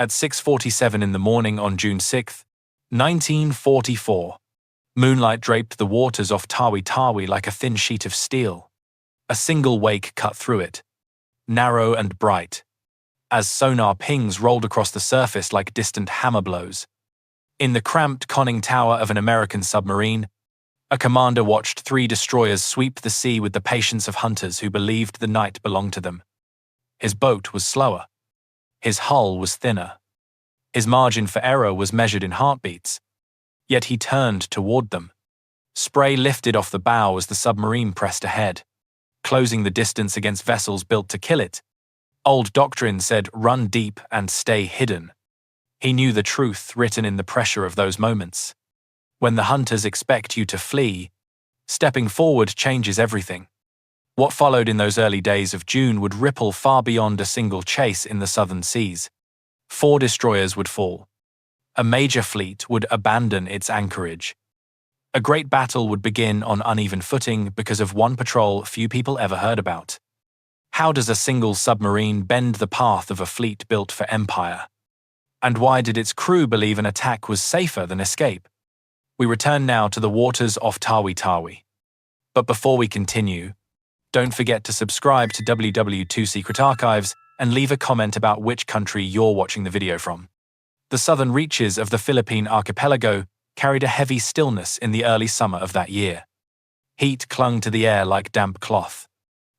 At 6:47 in the morning on June 6, 1944, moonlight draped the waters off Tawi Tawi like a thin sheet of steel. A single wake cut through it, narrow and bright, as sonar pings rolled across the surface like distant hammer blows. In the cramped conning tower of an American submarine, a commander watched 3 destroyers sweep the sea with the patience of hunters who believed the night belonged to them. His boat was slower. His hull was thinner. His margin for error was measured in heartbeats. Yet he turned toward them. Spray lifted off the bow as the submarine pressed ahead, closing the distance against vessels built to kill it. Old doctrine said, "Run deep and stay hidden." He knew the truth written in the pressure of those moments. When the hunters expect you to flee, stepping forward changes everything. What followed in those early days of June would ripple far beyond a single chase in the southern seas. 4 destroyers would fall. A major fleet would abandon its anchorage. A great battle would begin on uneven footing because of one patrol few people ever heard about. How does a single submarine bend the path of a fleet built for empire? And why did its crew believe an attack was safer than escape? We return now to the waters off Tawi Tawi. But before we continue, don't forget to subscribe to WW2 Secret Archives and leave a comment about which country you're watching the video from. The southern reaches of the Philippine archipelago carried a heavy stillness in the early summer of that year. Heat clung to the air like damp cloth,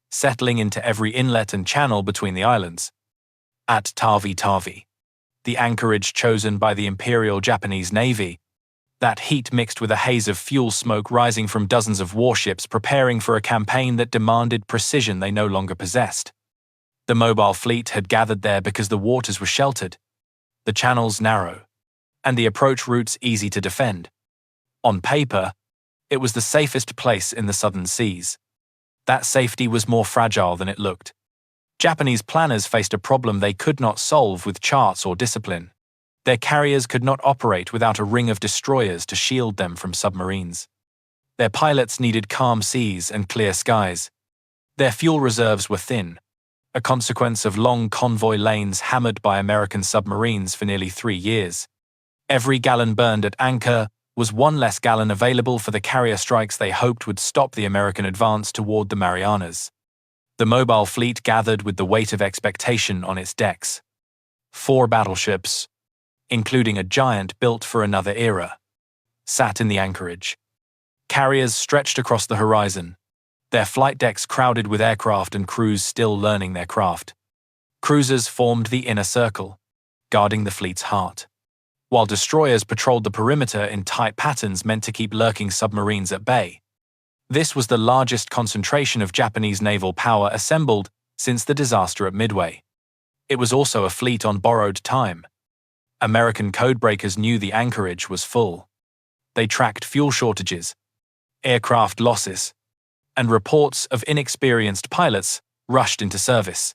settling into every inlet and channel between the islands. At Tawi Tawi, the anchorage chosen by the Imperial Japanese Navy, that heat mixed with a haze of fuel smoke rising from dozens of warships preparing for a campaign that demanded precision they no longer possessed. The mobile fleet had gathered there because the waters were sheltered, the channels narrow, and the approach routes easy to defend. On paper, it was the safest place in the southern seas. That safety was more fragile than it looked. Japanese planners faced a problem they could not solve with charts or discipline. Their carriers could not operate without a ring of destroyers to shield them from submarines. Their pilots needed calm seas and clear skies. Their fuel reserves were thin, a consequence of long convoy lanes hammered by American submarines for nearly 3 years. Every gallon burned at anchor was 1 less gallon available for the carrier strikes they hoped would stop the American advance toward the Marianas. The mobile fleet gathered with the weight of expectation on its decks. 4 battleships, including a giant built for another era, sat in the anchorage. Carriers stretched across the horizon, their flight decks crowded with aircraft and crews still learning their craft. Cruisers formed the inner circle, guarding the fleet's heart, while destroyers patrolled the perimeter in tight patterns meant to keep lurking submarines at bay. This was the largest concentration of Japanese naval power assembled since the disaster at Midway. It was also a fleet on borrowed time. American codebreakers knew the anchorage was full. They tracked fuel shortages, aircraft losses, and reports of inexperienced pilots rushed into service.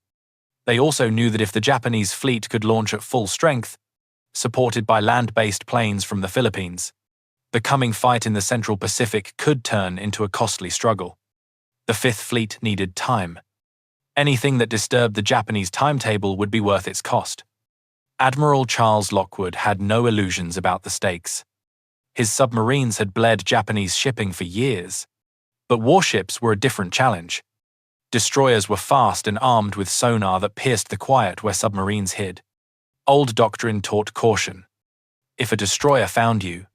They also knew that if the Japanese fleet could launch at full strength, supported by land-based planes from the Philippines, the coming fight in the Central Pacific could turn into a costly struggle. The Fifth Fleet needed time. Anything that disturbed the Japanese timetable would be worth its cost. Admiral Charles Lockwood had no illusions about the stakes. His submarines had bled Japanese shipping for years. But warships were a different challenge. Destroyers were fast and armed with sonar that pierced the quiet where submarines hid. Old doctrine taught caution. If a destroyer found you,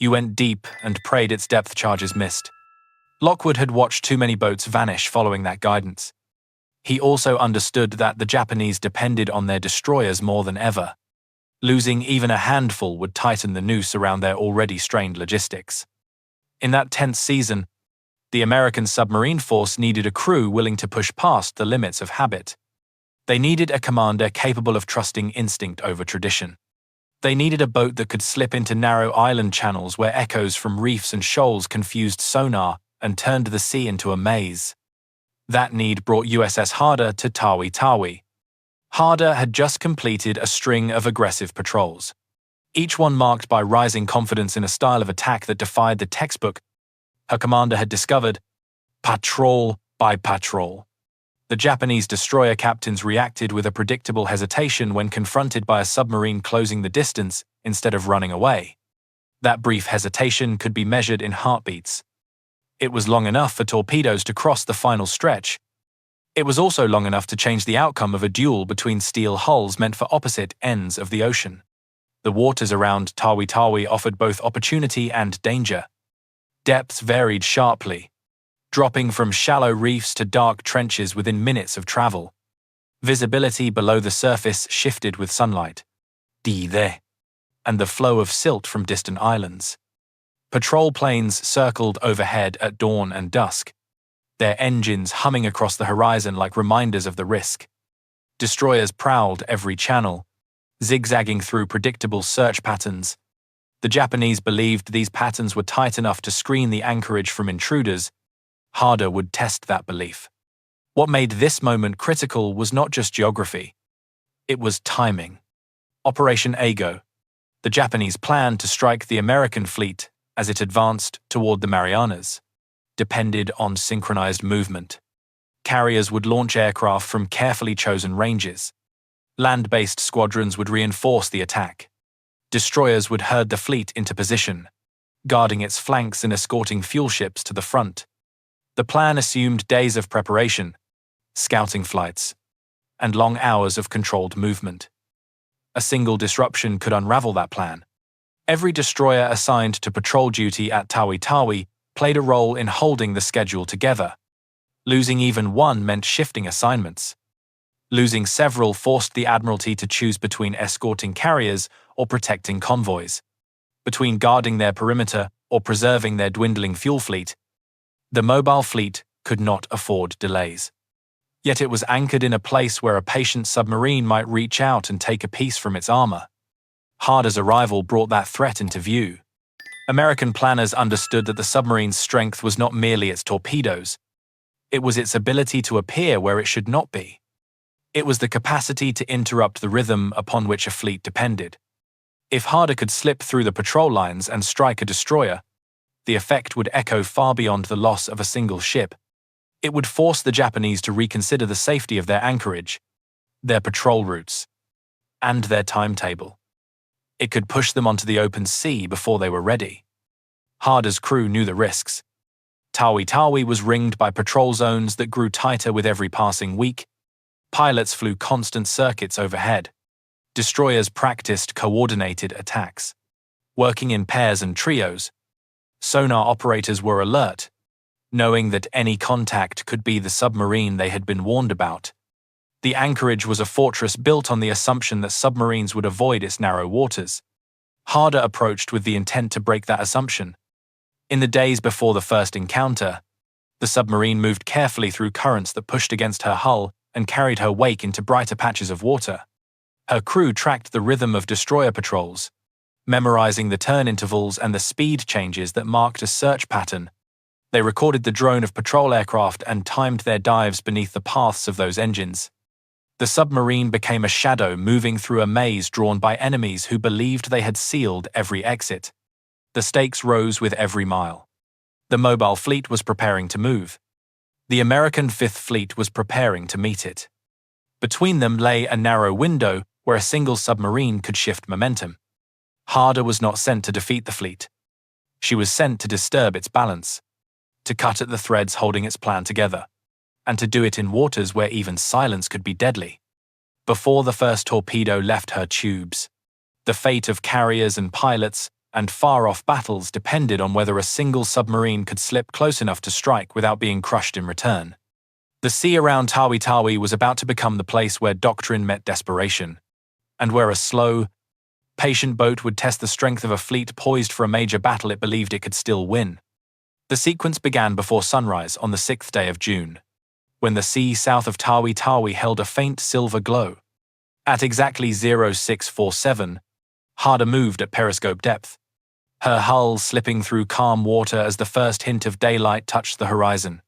you went deep and prayed its depth charges missed. Lockwood had watched too many boats vanish following that guidance. He also understood that the Japanese depended on their destroyers more than ever. Losing even a handful would tighten the noose around their already strained logistics. In that tense season, the American submarine force needed a crew willing to push past the limits of habit. They needed a commander capable of trusting instinct over tradition. They needed a boat that could slip into narrow island channels where echoes from reefs and shoals confused sonar and turned the sea into a maze. That need brought USS Harder to Tawi Tawi. Harder had just completed a string of aggressive patrols, each one marked by rising confidence in a style of attack that defied the textbook her commander had discovered, patrol by patrol. The Japanese destroyer captains reacted with a predictable hesitation when confronted by a submarine closing the distance instead of running away. That brief hesitation could be measured in heartbeats. It was long enough for torpedoes to cross the final stretch. It was also long enough to change the outcome of a duel between steel hulls meant for opposite ends of the ocean. The waters around Tawi Tawi offered both opportunity and danger. Depths varied sharply, dropping from shallow reefs to dark trenches within minutes of travel. Visibility below the surface shifted with sunlight, and the flow of silt from distant islands. Patrol planes circled overhead at dawn and dusk, their engines humming across the horizon like reminders of the risk. Destroyers prowled every channel, zigzagging through predictable search patterns. The Japanese believed these patterns were tight enough to screen the anchorage from intruders. Harder would test that belief. What made this moment critical was not just geography. It was timing. Operation Ago, the Japanese plan to strike the American fleet as it advanced toward the Marianas, depended on synchronized movement. Carriers would launch aircraft from carefully chosen ranges. Land-based squadrons would reinforce the attack. Destroyers would herd the fleet into position, guarding its flanks and escorting fuel ships to the front. The plan assumed days of preparation, scouting flights, and long hours of controlled movement. A single disruption could unravel that plan. Every destroyer assigned to patrol duty at Tawi Tawi played a role in holding the schedule together. Losing even one meant shifting assignments. Losing several forced the Admiralty to choose between escorting carriers or protecting convoys, between guarding their perimeter or preserving their dwindling fuel fleet. The mobile fleet could not afford delays. Yet it was anchored in a place where a patient submarine might reach out and take a piece from its armor. Harder's arrival brought that threat into view. American planners understood that the submarine's strength was not merely its torpedoes. It was its ability to appear where it should not be. It was the capacity to interrupt the rhythm upon which a fleet depended. If Harder could slip through the patrol lines and strike a destroyer, the effect would echo far beyond the loss of a single ship. It would force the Japanese to reconsider the safety of their anchorage, their patrol routes, and their timetable. It could push them onto the open sea before they were ready. Harder's crew knew the risks. Tawi Tawi was ringed by patrol zones that grew tighter with every passing week. Pilots flew constant circuits overhead. Destroyers practiced coordinated attacks, working in pairs and trios. Sonar operators were alert, knowing that any contact could be the submarine they had been warned about. The anchorage was a fortress built on the assumption that submarines would avoid its narrow waters. Harder approached with the intent to break that assumption. In the days before the first encounter, the submarine moved carefully through currents that pushed against her hull and carried her wake into brighter patches of water. Her crew tracked the rhythm of destroyer patrols, memorizing the turn intervals and the speed changes that marked a search pattern. They recorded the drone of patrol aircraft and timed their dives beneath the paths of those engines. The submarine became a shadow moving through a maze drawn by enemies who believed they had sealed every exit. The stakes rose with every mile. The mobile fleet was preparing to move. The American Fifth Fleet was preparing to meet it. Between them lay a narrow window where a single submarine could shift momentum. Harder was not sent to defeat the fleet. She was sent to disturb its balance, to cut at the threads holding its plan together, and to do it in waters where even silence could be deadly. Before the first torpedo left her tubes, the fate of carriers and pilots and far-off battles depended on whether a single submarine could slip close enough to strike without being crushed in return. The sea around Tawi Tawi was about to become the place where doctrine met desperation, and where a slow, patient boat would test the strength of a fleet poised for a major battle it believed it could still win. The sequence began before sunrise on the 6th day of June, when the sea south of Tawi Tawi held a faint silver glow. At exactly 0647, Harder moved at periscope depth, her hull slipping through calm water as the first hint of daylight touched the horizon.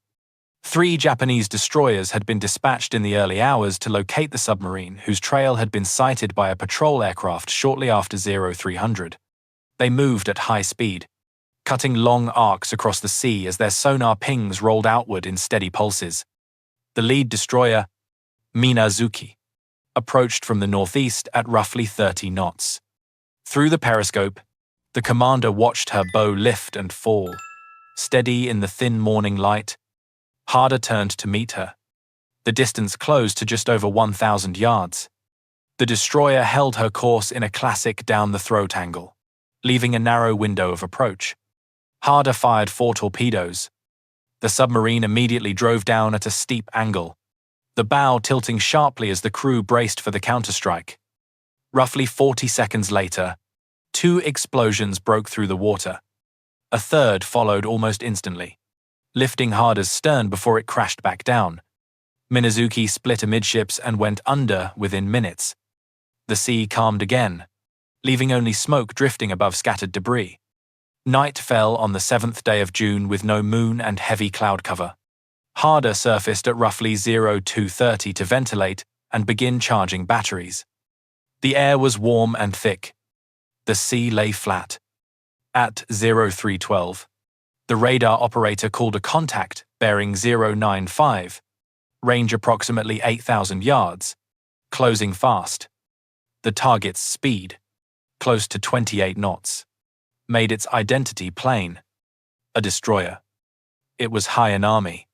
3 Japanese destroyers had been dispatched in the early hours to locate the submarine, whose trail had been sighted by a patrol aircraft shortly after 0300. They moved at high speed, cutting long arcs across the sea as their sonar pings rolled outward in steady pulses. The lead destroyer, Minazuki, approached from the northeast at roughly 30 knots. Through the periscope, the commander watched her bow lift and fall. Steady in the thin morning light, Harder turned to meet her. The distance closed to just over 1,000 yards. The destroyer held her course in a classic down-the-throat angle, leaving a narrow window of approach. Harder fired 4 torpedoes. The submarine immediately drove down at a steep angle, the bow tilting sharply as the crew braced for the counterstrike. Roughly 40 seconds later, 2 explosions broke through the water. A third followed almost instantly, lifting Harder's stern before it crashed back down. Minazuki split amidships and went under within minutes. The sea calmed again, leaving only smoke drifting above scattered debris. Night fell on the 7th day of June with no moon and heavy cloud cover. Harder surfaced at roughly 0230 to ventilate and begin charging batteries. The air was warm and thick. The sea lay flat. At 0312, the radar operator called a contact bearing 095, range approximately 8,000 yards, closing fast. The target's speed, close to 28 knots, made its identity plain. A destroyer. It was Hayanami.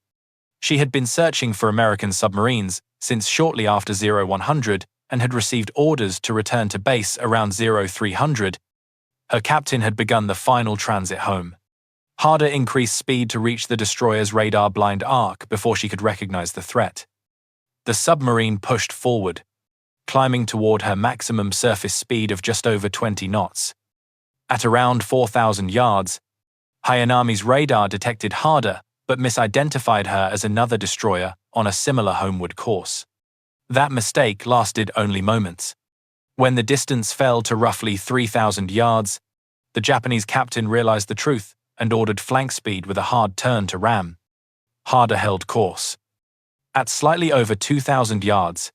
She had been searching for American submarines since shortly after 0100 and had received orders to return to base around 0300. Her captain had begun the final transit home. Harder increased speed to reach the destroyer's radar blind arc before she could recognize the threat. The submarine pushed forward, climbing toward her maximum surface speed of just over 20 knots. At around 4,000 yards, Hayanami's radar detected Harder but misidentified her as another destroyer on a similar homeward course. That mistake lasted only moments. When the distance fell to roughly 3,000 yards, the Japanese captain realized the truth and ordered flank speed with a hard turn to ram. Harder held course. At slightly over 2,000 yards,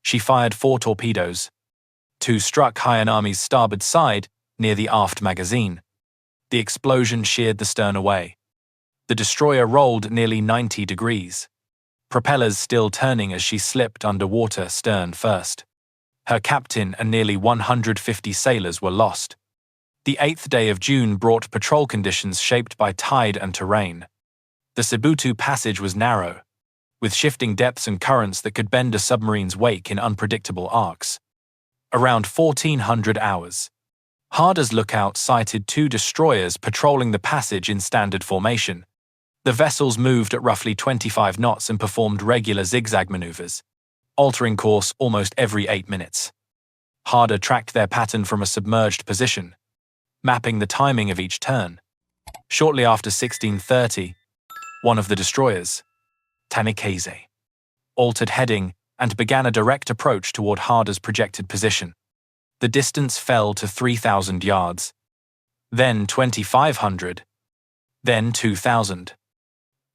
she fired 4 torpedoes. 2 struck Hayanami's starboard side near the aft magazine. The explosion sheared the stern away. The destroyer rolled nearly 90 degrees, propellers still turning as she slipped underwater stern first. Her captain and nearly 150 sailors were lost. The 8th day of June brought patrol conditions shaped by tide and terrain. The Sibutu Passage was narrow, with shifting depths and currents that could bend a submarine's wake in unpredictable arcs. Around 1400 hours, Harder's lookout sighted 2 destroyers patrolling the passage in standard formation. The vessels moved at roughly 25 knots and performed regular zigzag maneuvers, altering course almost every 8 minutes. Harder tracked their pattern from a submerged position, mapping the timing of each turn. Shortly after 1630, one of the destroyers, Tanikaze, altered heading and began a direct approach toward Harder's projected position. The distance fell to 3,000 yards, then 2,500, then 2,000.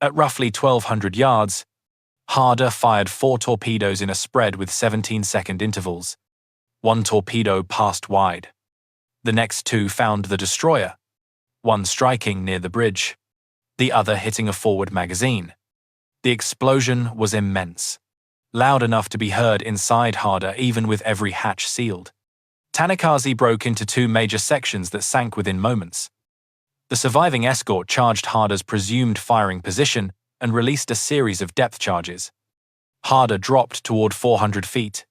At roughly 1,200 yards, Harder fired 4 torpedoes in a spread with 17-second intervals. 1 torpedo passed wide. The next 2 found the destroyer, one striking near the bridge, the other hitting a forward magazine. The explosion was immense, loud enough to be heard inside Harder even with every hatch sealed. Tanikaze broke into 2 major sections that sank within moments. The surviving escort charged Harder's presumed firing position and released a series of depth charges. Harder dropped toward 400 feet,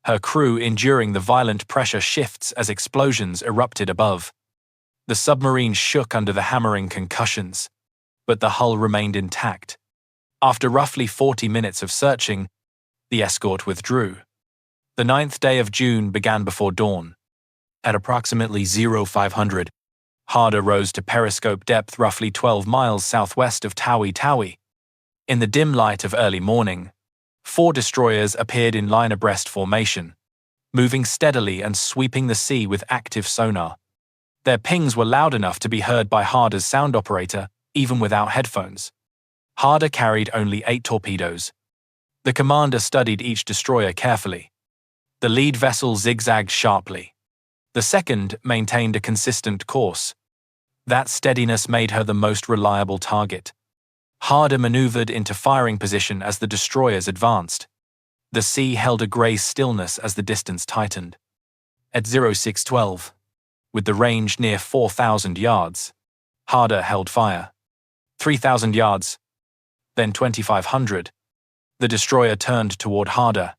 her crew enduring the violent pressure shifts as explosions erupted above. The submarine shook under the hammering concussions, but the hull remained intact. After roughly 40 minutes of searching, the escort withdrew. The 9th day of June began before dawn. At approximately 0500, Harder rose to periscope depth roughly 12 miles southwest of Tawi Tawi. In the dim light of early morning, 4 destroyers appeared in line abreast formation, moving steadily and sweeping the sea with active sonar. Their pings were loud enough to be heard by Harder's sound operator, even without headphones. Harder carried only 8 torpedoes. The commander studied each destroyer carefully. The lead vessel zigzagged sharply. The second maintained a consistent course. That steadiness made her the most reliable target. Harder maneuvered into firing position as the destroyers advanced. The sea held a grey stillness as the distance tightened. At 0612, with the range near 4,000 yards, Harder held fire. 3,000 yards, then 2,500. The destroyer turned toward Harder.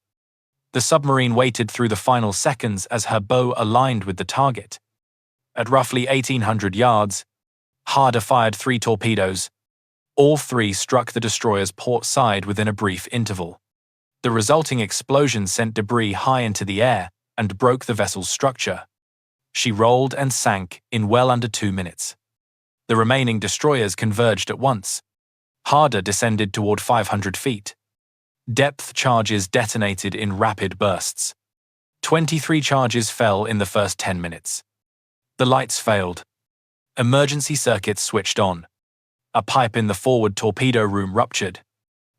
The submarine waited through the final seconds as her bow aligned with the target. At roughly 1,800 yards, Harder fired 3 torpedoes. All 3 struck the destroyer's port side within a brief interval. The resulting explosion sent debris high into the air and broke the vessel's structure. She rolled and sank in well under 2 minutes. The remaining destroyers converged at once. Harder descended toward 500 feet. Depth charges detonated in rapid bursts. 23 charges fell in the first 10 minutes. The lights failed. Emergency circuits switched on. A pipe in the forward torpedo room ruptured,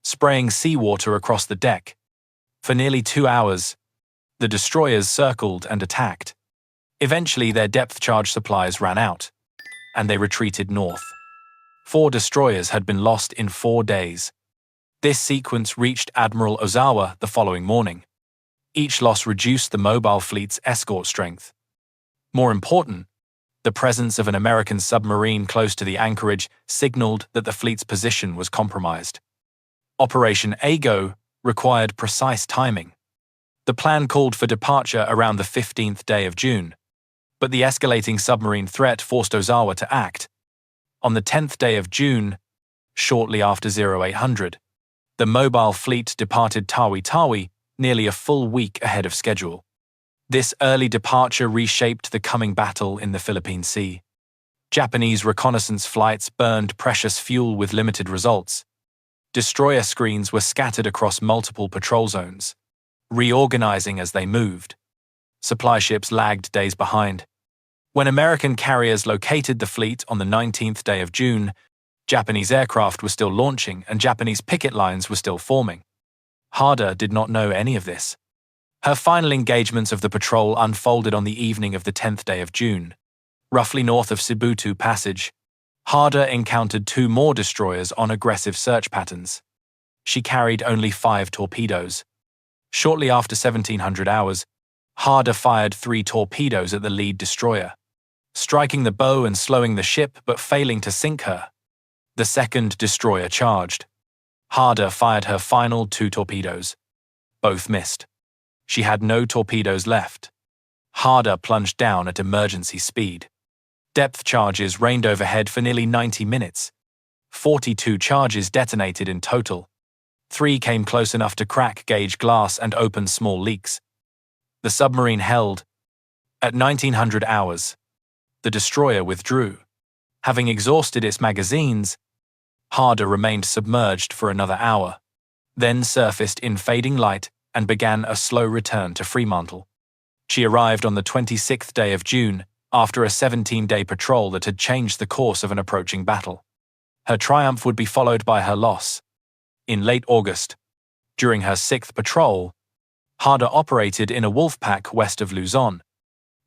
spraying seawater across the deck. For nearly 2 hours, the destroyers circled and attacked. Eventually, their depth charge supplies ran out, and they retreated north. 4 destroyers had been lost in 4 days. This sequence reached Admiral Ozawa the following morning. Each loss reduced the mobile fleet's escort strength. More important, the presence of an American submarine close to the anchorage signaled that the fleet's position was compromised. Operation Ago required precise timing. The plan called for departure around the 15th day of June, but the escalating submarine threat forced Ozawa to act. On the 10th day of June, shortly after 0800, the mobile fleet departed Tawi Tawi nearly a full week ahead of schedule. This early departure reshaped the coming battle in the Philippine Sea. Japanese reconnaissance flights burned precious fuel with limited results. Destroyer screens were scattered across multiple patrol zones, reorganizing as they moved. Supply ships lagged days behind. When American carriers located the fleet on the 19th day of June, Japanese aircraft were still launching and Japanese picket lines were still forming. Harder did not know any of this. Her final engagements of the patrol unfolded on the evening of the 10th day of June. Roughly north of Sibutu Passage, Harder encountered 2 more destroyers on aggressive search patterns. She carried only 5 torpedoes. Shortly after 1700 hours, Harder fired 3 torpedoes at the lead destroyer, striking the bow and slowing the ship but failing to sink her. The second destroyer charged. Harder fired her final 2 torpedoes. Both missed. She had no torpedoes left. Harder plunged down at emergency speed. Depth charges rained overhead for nearly 90 minutes. 42 charges detonated in total. 3 came close enough to crack gauge glass and open small leaks. The submarine held. At 1900 hours, the destroyer withdrew. Having exhausted its magazines, Harder remained submerged for another hour, then surfaced in fading light and began a slow return to Fremantle. She arrived on the 26th day of June after a 17-day patrol that had changed the course of an approaching battle. Her triumph would be followed by her loss. In late August, during her 6th patrol, Harder operated in a wolf pack west of Luzon.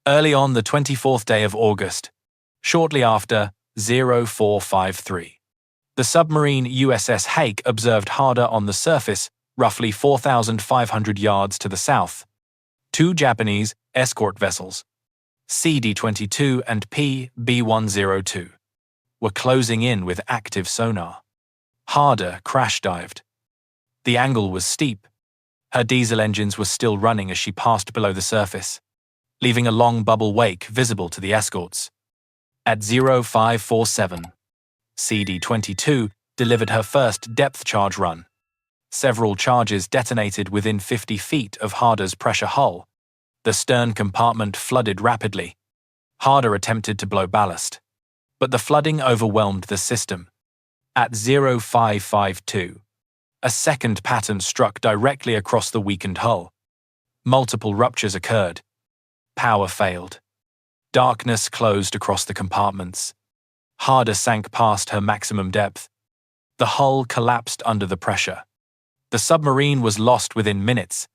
Early on the 24th day of August, shortly after 0453, the submarine USS Harder observed Harder on the surface roughly 4,500 yards to the south. 2 Japanese escort vessels, CD-22 and PB-102, were closing in with active sonar. Harder crash-dived. The angle was steep. Her diesel engines were still running as she passed below the surface, leaving a long bubble wake visible to the escorts. At 0547, CD-22 delivered her first depth charge run. Several charges detonated within 50 feet of Harder's pressure hull. The stern compartment flooded rapidly. Harder attempted to blow ballast, but the flooding overwhelmed the system. At 0552, a second pattern struck directly across the weakened hull. Multiple ruptures occurred. Power failed. Darkness closed across the compartments. Harder sank past her maximum depth. The hull collapsed under the pressure. The submarine was lost within minutes.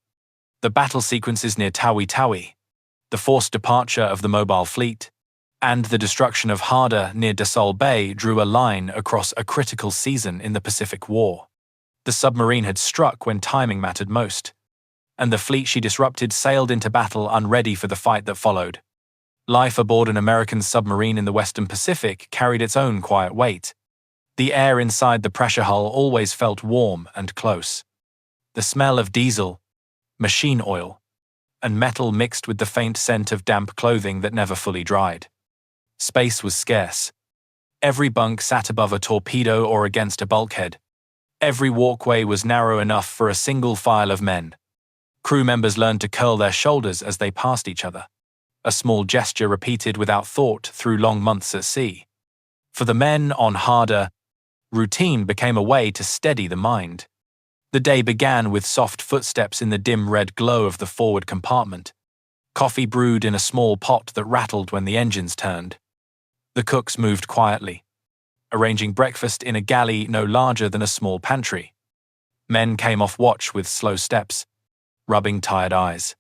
The battle sequences near Tawi Tawi, the forced departure of the mobile fleet, And the destruction of Harder near Dasol Bay drew a line across a critical season in the Pacific War. The submarine had struck when timing mattered most, and the fleet she disrupted sailed into battle unready for the fight that followed. Life aboard an American submarine in the Western Pacific carried its own quiet weight. The air inside the pressure hull always felt warm and close. The smell of diesel, machine oil, and metal mixed with the faint scent of damp clothing that never fully dried. Space was scarce. Every bunk sat above a torpedo or against a bulkhead. Every walkway was narrow enough for a single file of men. Crew members learned to curl their shoulders as they passed each other, a small gesture repeated without thought through long months at sea. For the men on Harder, routine became a way to steady the mind. The day began with soft footsteps in the dim red glow of the forward compartment. Coffee brewed in a small pot that rattled when the engines turned. The cooks moved quietly, arranging breakfast in a galley no larger than a small pantry. Men came off watch with slow steps, rubbing tired eyes,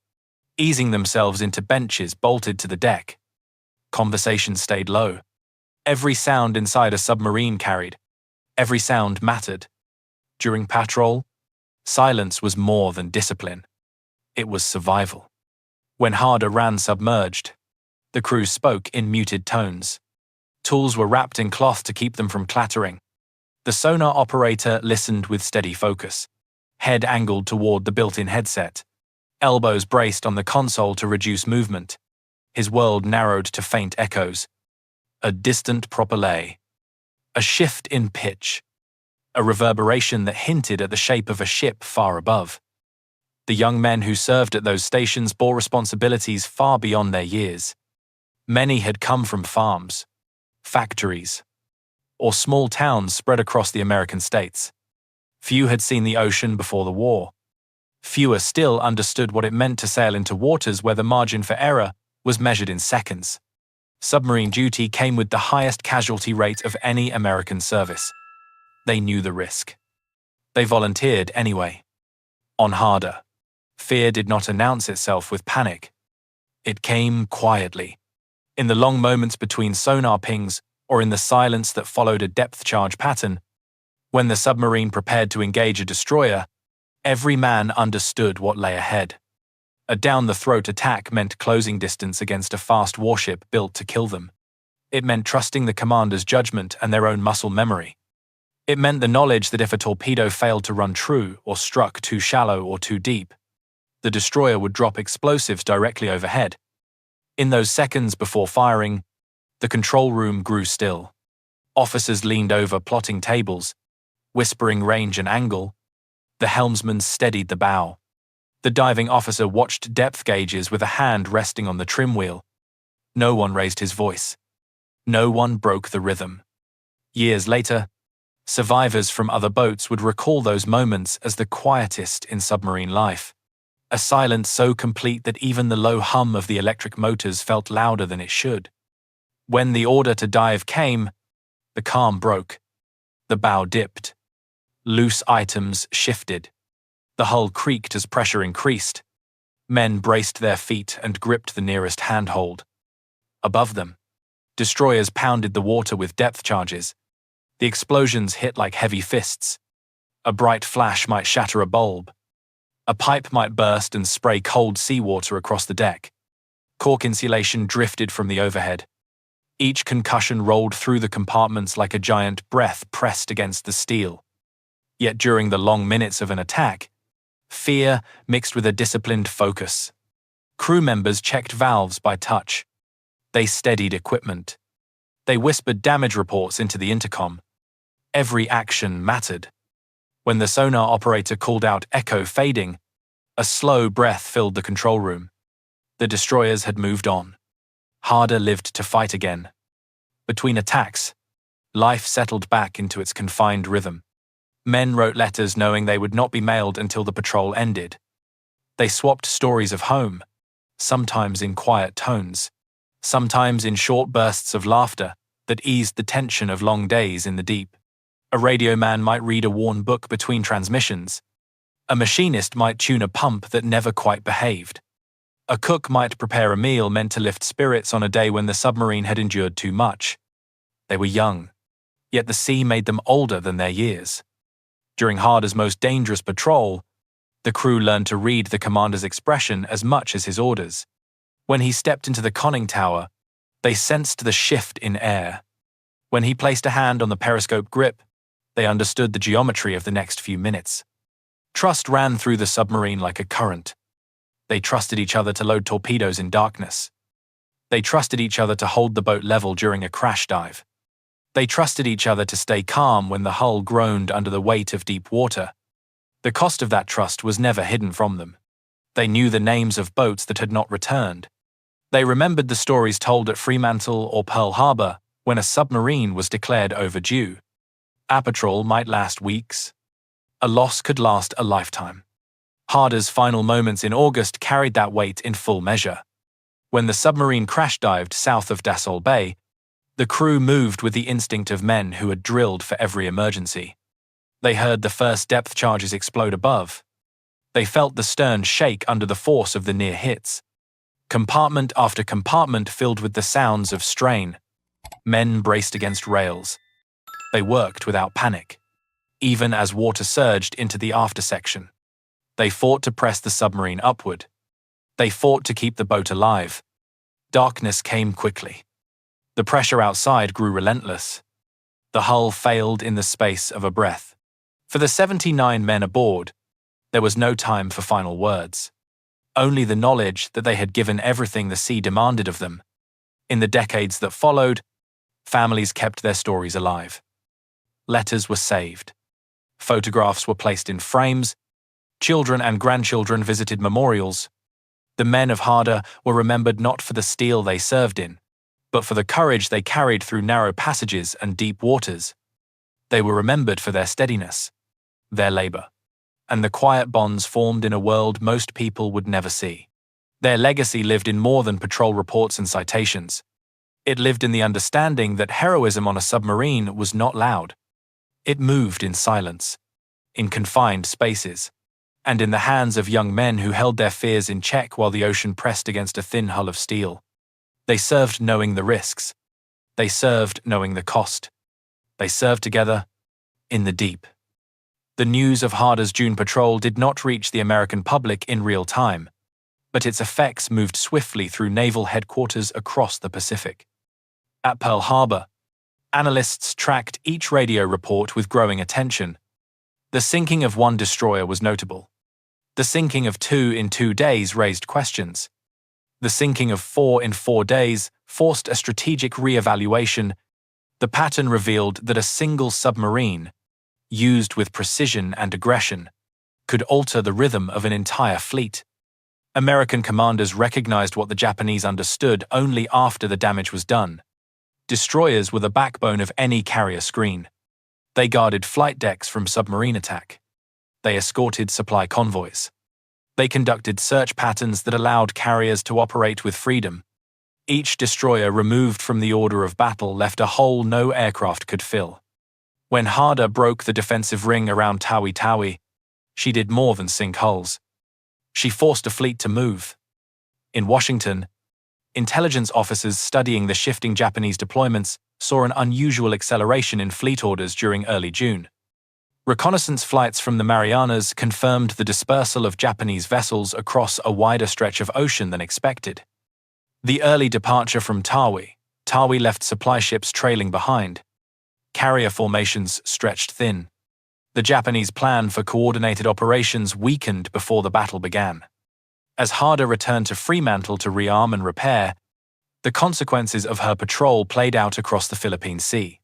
easing themselves into benches bolted to the deck. Conversation stayed low. Every sound inside a submarine carried. Every sound mattered. During patrol, silence was more than discipline. It was survival. When Harder ran submerged, the crew spoke in muted tones. Tools were wrapped in cloth to keep them from clattering. The sonar operator listened with steady focus, head angled toward the built-in headset, elbows braced on the console to reduce movement. His world narrowed to faint echoes. A distant propellee, a shift in pitch, a reverberation that hinted at the shape of a ship far above. The young men who served at those stations bore responsibilities far beyond their years. Many had come from farms, factories, or small towns spread across the American states. Few had seen the ocean before the war. Fewer still understood what it meant to sail into waters where the margin for error was measured in seconds. Submarine duty came with the highest casualty rate of any American service. They knew the risk. They volunteered anyway. On Harder, fear did not announce itself with panic. It came quietly, in the long moments between sonar pings or in the silence that followed a depth charge pattern. When the submarine prepared to engage a destroyer, every man understood what lay ahead. A down-the-throat attack meant closing distance against a fast warship built to kill them. It meant trusting the commander's judgment and their own muscle memory. It meant the knowledge that if a torpedo failed to run true or struck too shallow or too deep, the destroyer would drop explosives directly overhead. In those seconds before firing, the control room grew still. Officers leaned over plotting tables, whispering range and angle. The helmsman steadied the bow. The diving officer watched depth gauges with a hand resting on the trim wheel. No one raised his voice. No one broke the rhythm. Years later, survivors from other boats would recall those moments as the quietest in submarine life. A silence so complete that even the low hum of the electric motors felt louder than it should. When the order to dive came, the calm broke. The bow dipped. Loose items shifted. The hull creaked as pressure increased. Men braced their feet and gripped the nearest handhold. Above them, destroyers pounded the water with depth charges. The explosions hit like heavy fists. A bright flash might shatter a bulb. A pipe might burst and spray cold seawater across the deck. Cork insulation drifted from the overhead. Each concussion rolled through the compartments like a giant breath pressed against the steel. Yet during the long minutes of an attack, fear mixed with a disciplined focus. Crew members checked valves by touch. They steadied equipment. They whispered damage reports into the intercom. Every action mattered. When the sonar operator called out echo fading, a slow breath filled the control room. The destroyers had moved on. Harder lived to fight again. Between attacks, life settled back into its confined rhythm. Men wrote letters knowing they would not be mailed until the patrol ended. They swapped stories of home, sometimes in quiet tones, sometimes in short bursts of laughter that eased the tension of long days in the deep. A radio man might read a worn book between transmissions. A machinist might tune a pump that never quite behaved. A cook might prepare a meal meant to lift spirits on a day when the submarine had endured too much. They were young, yet the sea made them older than their years. During Harder's most dangerous patrol, the crew learned to read the commander's expression as much as his orders. When he stepped into the conning tower, they sensed the shift in air. When he placed a hand on the periscope grip, they understood the geometry of the next few minutes. Trust ran through the submarine like a current. They trusted each other to load torpedoes in darkness. They trusted each other to hold the boat level during a crash dive. They trusted each other to stay calm when the hull groaned under the weight of deep water. The cost of that trust was never hidden from them. They knew the names of boats that had not returned. They remembered the stories told at Fremantle or Pearl Harbor when a submarine was declared overdue. A patrol might last weeks. A loss could last a lifetime. Harder's final moments in August carried that weight in full measure. When the submarine crash-dived south of Dasol Bay, the crew moved with the instinct of men who had drilled for every emergency. They heard the first depth charges explode above. They felt the stern shake under the force of the near hits. Compartment after compartment filled with the sounds of strain. Men braced against rails. They worked without panic, even as water surged into the after section. They fought to press the submarine upward. They fought to keep the boat alive. Darkness came quickly. The pressure outside grew relentless. The hull failed in the space of a breath. For the 79 men aboard, there was no time for final words. Only the knowledge that they had given everything the sea demanded of them. In the decades that followed, families kept their stories alive. Letters were saved. Photographs were placed in frames. Children and grandchildren visited memorials. The men of Harder were remembered not for the steel they served in, but for the courage they carried through narrow passages and deep waters. They were remembered for their steadiness, their labor, and the quiet bonds formed in a world most people would never see. Their legacy lived in more than patrol reports and citations. It lived in the understanding that heroism on a submarine was not loud. It moved in silence, in confined spaces, and in the hands of young men who held their fears in check while the ocean pressed against a thin hull of steel. They served knowing the risks. They served knowing the cost. They served together in the deep. The news of Harder's June patrol did not reach the American public in real time, but its effects moved swiftly through naval headquarters across the Pacific. At Pearl Harbor, analysts tracked each radio report with growing attention. The sinking of one destroyer was notable. The sinking of 2 in 2 days raised questions. The sinking of 4 in 4 days forced a strategic re-evaluation. The pattern revealed that a single submarine, used with precision and aggression, could alter the rhythm of an entire fleet. American commanders recognized what the Japanese understood only after the damage was done. Destroyers were the backbone of any carrier screen. They guarded flight decks from submarine attack. They escorted supply convoys. They conducted search patterns that allowed carriers to operate with freedom. Each destroyer removed from the order of battle left a hole no aircraft could fill. When Harder broke the defensive ring around Tawi Tawi, she did more than sink hulls. She forced a fleet to move. In Washington, intelligence officers studying the shifting Japanese deployments saw an unusual acceleration in fleet orders during early June. Reconnaissance flights from the Marianas confirmed the dispersal of Japanese vessels across a wider stretch of ocean than expected. The early departure from Tawi left supply ships trailing behind. Carrier formations stretched thin. The Japanese plan for coordinated operations weakened before the battle began. As Harder returned to Fremantle to rearm and repair, the consequences of her patrol played out across the Philippine Sea.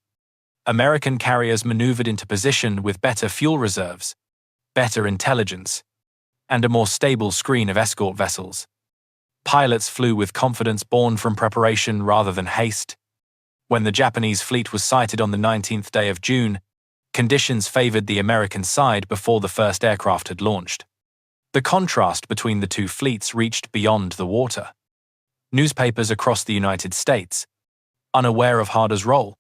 American carriers maneuvered into position with better fuel reserves, better intelligence, and a more stable screen of escort vessels. Pilots flew with confidence born from preparation rather than haste. When the Japanese fleet was sighted on the 19th day of June, conditions favored the American side before the first aircraft had launched. The contrast between the two fleets reached beyond the water. Newspapers across the United States, unaware of Harder's role,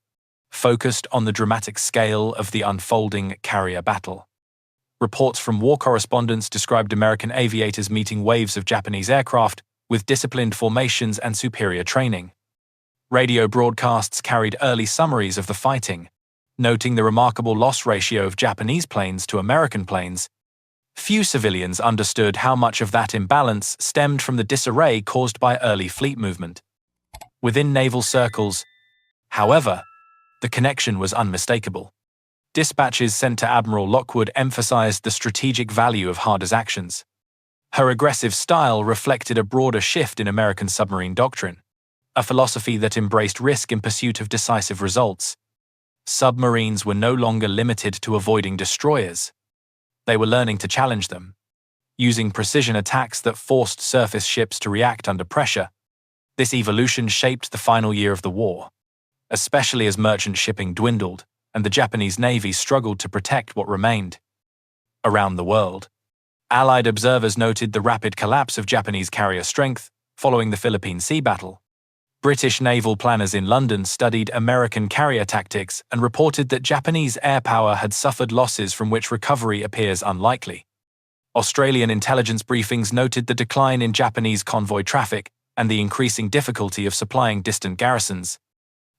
focused on the dramatic scale of the unfolding carrier battle. Reports from war correspondents described American aviators meeting waves of Japanese aircraft with disciplined formations and superior training. Radio broadcasts carried early summaries of the fighting, noting the remarkable loss ratio of Japanese planes to American planes. Few civilians understood how much of that imbalance stemmed from the disarray caused by early fleet movement. Within naval circles, however, the connection was unmistakable. Dispatches sent to Admiral Lockwood emphasized the strategic value of Harder's actions. Her aggressive style reflected a broader shift in American submarine doctrine, a philosophy that embraced risk in pursuit of decisive results. Submarines were no longer limited to avoiding destroyers. They were learning to challenge them, using precision attacks that forced surface ships to react under pressure. This evolution shaped the final year of the war, especially as merchant shipping dwindled and the Japanese Navy struggled to protect what remained. Around the world, Allied observers noted the rapid collapse of Japanese carrier strength following the Philippine Sea battle. British naval planners in London studied American carrier tactics and reported that Japanese air power had suffered losses from which recovery appears unlikely. Australian intelligence briefings noted the decline in Japanese convoy traffic and the increasing difficulty of supplying distant garrisons.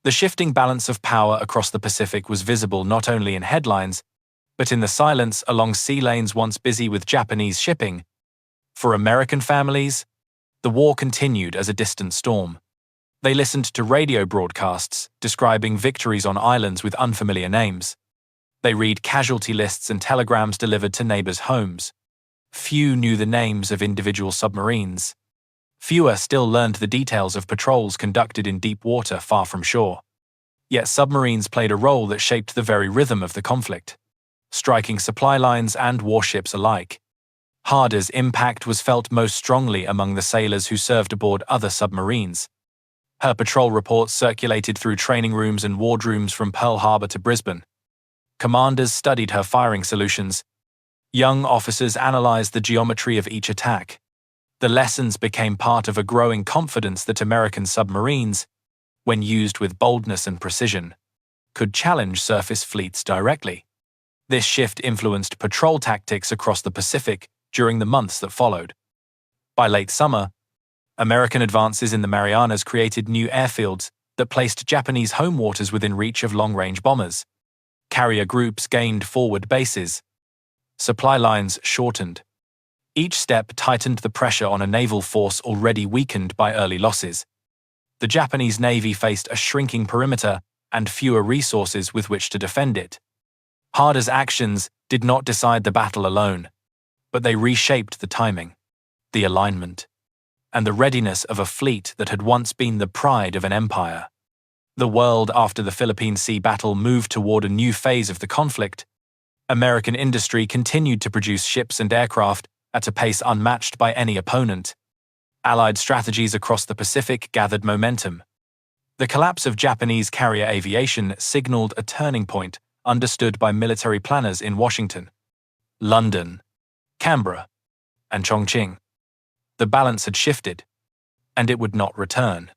The shifting balance of power across the Pacific was visible not only in headlines, but in the silence along sea lanes once busy with Japanese shipping. For American families, the war continued as a distant storm. They listened to radio broadcasts describing victories on islands with unfamiliar names. They read casualty lists and telegrams delivered to neighbors' homes. Few knew the names of individual submarines. Fewer still learned the details of patrols conducted in deep water far from shore. Yet submarines played a role that shaped the very rhythm of the conflict, striking supply lines and warships alike. Harder's impact was felt most strongly among the sailors who served aboard other submarines. Her patrol reports circulated through training rooms and wardrooms from Pearl Harbor to Brisbane. Commanders studied her firing solutions. Young officers analyzed the geometry of each attack. The lessons became part of a growing confidence that American submarines, when used with boldness and precision, could challenge surface fleets directly. This shift influenced patrol tactics across the Pacific during the months that followed. By late summer, American advances in the Marianas created new airfields that placed Japanese home waters within reach of long-range bombers. Carrier groups gained forward bases. Supply lines shortened. Each step tightened the pressure on a naval force already weakened by early losses. The Japanese Navy faced a shrinking perimeter and fewer resources with which to defend it. Harder's actions did not decide the battle alone, but they reshaped the timing, the alignment, and the readiness of a fleet that had once been the pride of an empire. The world after the Philippine Sea battle moved toward a new phase of the conflict. American industry continued to produce ships and aircraft at a pace unmatched by any opponent. Allied strategies across the Pacific gathered momentum. The collapse of Japanese carrier aviation signaled a turning point understood by military planners in Washington, London, Canberra, and Chongqing. The balance had shifted, and it would not return.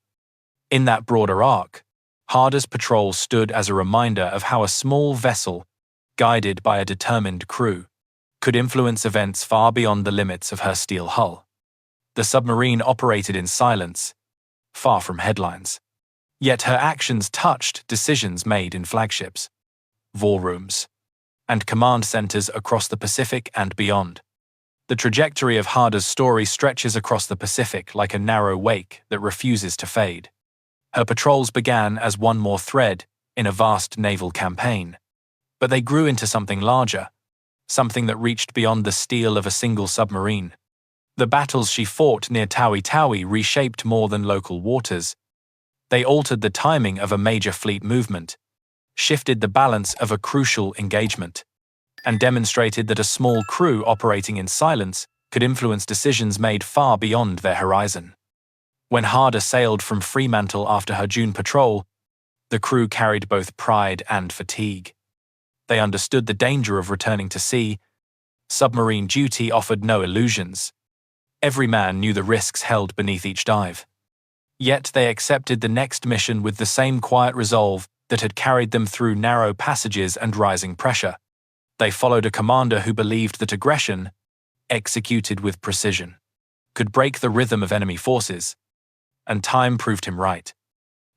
In that broader arc, Harder's patrol stood as a reminder of how a small vessel, guided by a determined crew, could influence events far beyond the limits of her steel hull. The submarine operated in silence, far from headlines. Yet her actions touched decisions made in flagships, war rooms, and command centers across the Pacific and beyond. The trajectory of Harder's story stretches across the Pacific like a narrow wake that refuses to fade. Her patrols began as one more thread in a vast naval campaign, but they grew into something larger, something that reached beyond the steel of a single submarine. The battles she fought near Tawi Tawi reshaped more than local waters. They altered the timing of a major fleet movement, shifted the balance of a crucial engagement, and demonstrated that a small crew operating in silence could influence decisions made far beyond their horizon. When Harder sailed from Fremantle after her June patrol, the crew carried both pride and fatigue. They understood the danger of returning to sea. Submarine duty offered no illusions. Every man knew the risks held beneath each dive. Yet they accepted the next mission with the same quiet resolve that had carried them through narrow passages and rising pressure. They followed a commander who believed that aggression, executed with precision, could break the rhythm of enemy forces, and time proved him right.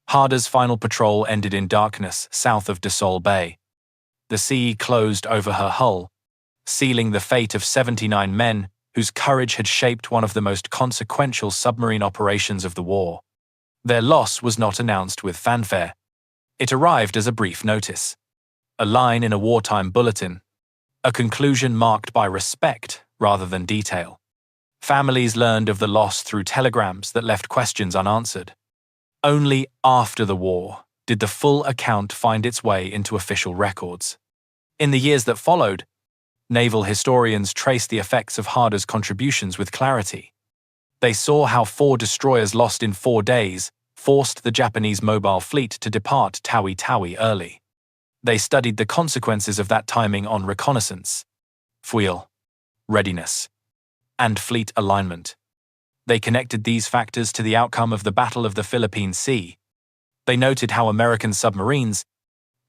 Harder's final patrol ended in darkness south of Dasol Bay. The sea closed over her hull, sealing the fate of 79 men whose courage had shaped one of the most consequential submarine operations of the war. Their loss was not announced with fanfare. It arrived as a brief notice, a line in a wartime bulletin, a conclusion marked by respect rather than detail. Families learned of the loss through telegrams that left questions unanswered. Only after the war did the full account find its way into official records. In the years that followed, naval historians traced the effects of Harder's contributions with clarity. They saw how 4 destroyers lost in 4 days forced the Japanese mobile fleet to depart Tawi Tawi early. They studied the consequences of that timing on reconnaissance, fuel, readiness, and fleet alignment. They connected these factors to the outcome of the Battle of the Philippine Sea. They noted how American submarines,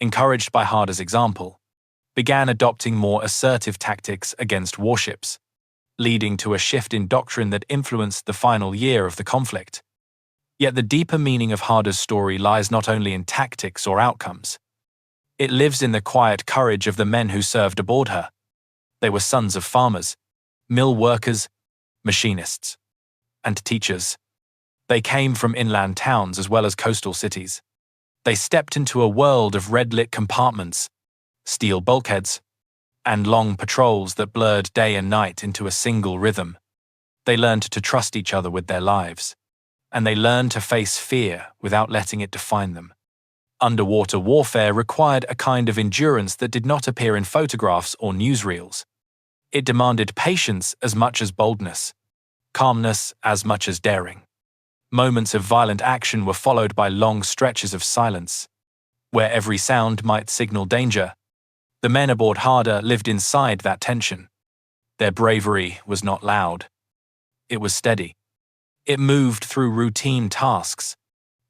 encouraged by Harder's example, began adopting more assertive tactics against warships, leading to a shift in doctrine that influenced the final year of the conflict. Yet the deeper meaning of Harder's story lies not only in tactics or outcomes. It lives in the quiet courage of the men who served aboard her. They were sons of farmers, mill workers, machinists, and teachers. They came from inland towns as well as coastal cities. They stepped into a world of red-lit compartments, steel bulkheads, and long patrols that blurred day and night into a single rhythm. They learned to trust each other with their lives, and they learned to face fear without letting it define them. Underwater warfare required a kind of endurance that did not appear in photographs or newsreels. It demanded patience as much as boldness, calmness as much as daring. Moments of violent action were followed by long stretches of silence, where every sound might signal danger. The men aboard Harder lived inside that tension. Their bravery was not loud. It was steady. It moved through routine tasks,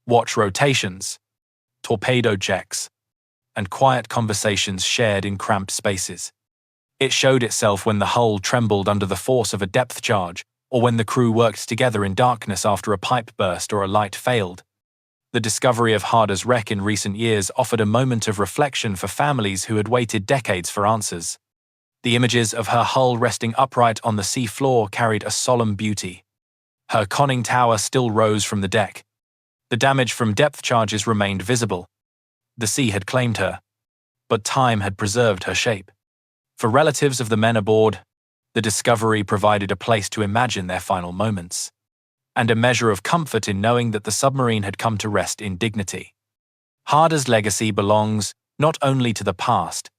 watch rotations, torpedo checks, and quiet conversations shared in cramped spaces. It showed itself when the hull trembled under the force of a depth charge, or when the crew worked together in darkness after a pipe burst or a light failed. The discovery of Harder's wreck in recent years offered a moment of reflection for families who had waited decades for answers. The images of her hull resting upright on the sea floor carried a solemn beauty. Her conning tower still rose from the deck. The damage from depth charges remained visible. The sea had claimed her, but time had preserved her shape. For relatives of the men aboard, the discovery provided a place to imagine their final moments, and a measure of comfort in knowing that the submarine had come to rest in dignity. Harder's legacy belongs not only to the past,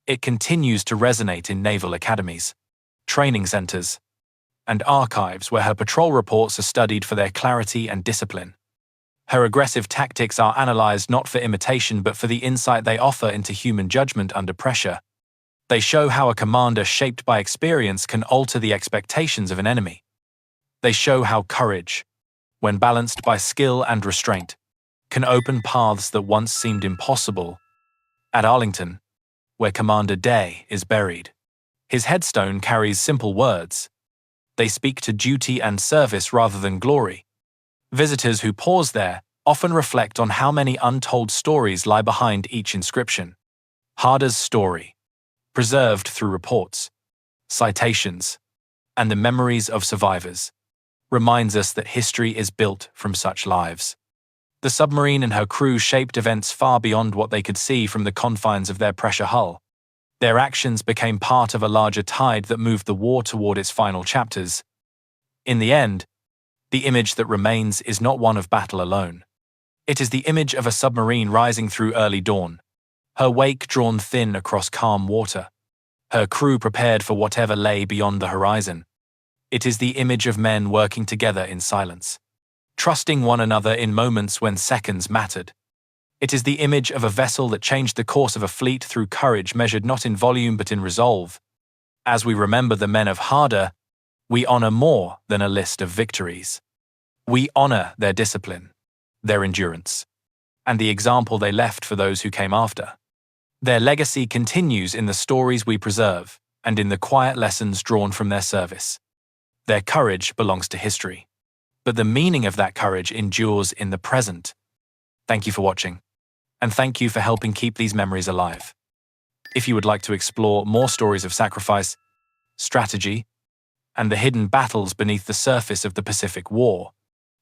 it continues to resonate in naval academies, training centers, and archives where her patrol reports are studied for their clarity and discipline. Her aggressive tactics are analyzed not for imitation but for the insight they offer into human judgment under pressure. They show how a commander shaped by experience can alter the expectations of an enemy. They show how courage, when balanced by skill and restraint, can open paths that once seemed impossible. At Arlington, where Commander Day is buried, his headstone carries simple words. They speak to duty and service rather than glory. Visitors who pause there often reflect on how many untold stories lie behind each inscription. Harder's story, preserved through reports, citations, and the memories of survivors, reminds us that history is built from such lives. The submarine and her crew shaped events far beyond what they could see from the confines of their pressure hull. Their actions became part of a larger tide that moved the war toward its final chapters. In the end, the image that remains is not one of battle alone. It is the image of a submarine rising through early dawn, her wake drawn thin across calm water, her crew prepared for whatever lay beyond the horizon. It is the image of men working together in silence, trusting one another in moments when seconds mattered. It is the image of a vessel that changed the course of a fleet through courage measured not in volume but in resolve. As we remember the men of Harder, we honor more than a list of victories. We honor their discipline, their endurance, and the example they left for those who came after. Their legacy continues in the stories we preserve and in the quiet lessons drawn from their service. Their courage belongs to history, but the meaning of that courage endures in the present. Thank you for watching, and thank you for helping keep these memories alive. If you would like to explore more stories of sacrifice, strategy, and the hidden battles beneath the surface of the Pacific War,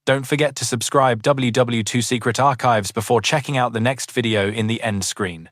don't forget to subscribe WW2 Secret Archives before checking out the next video in the end screen.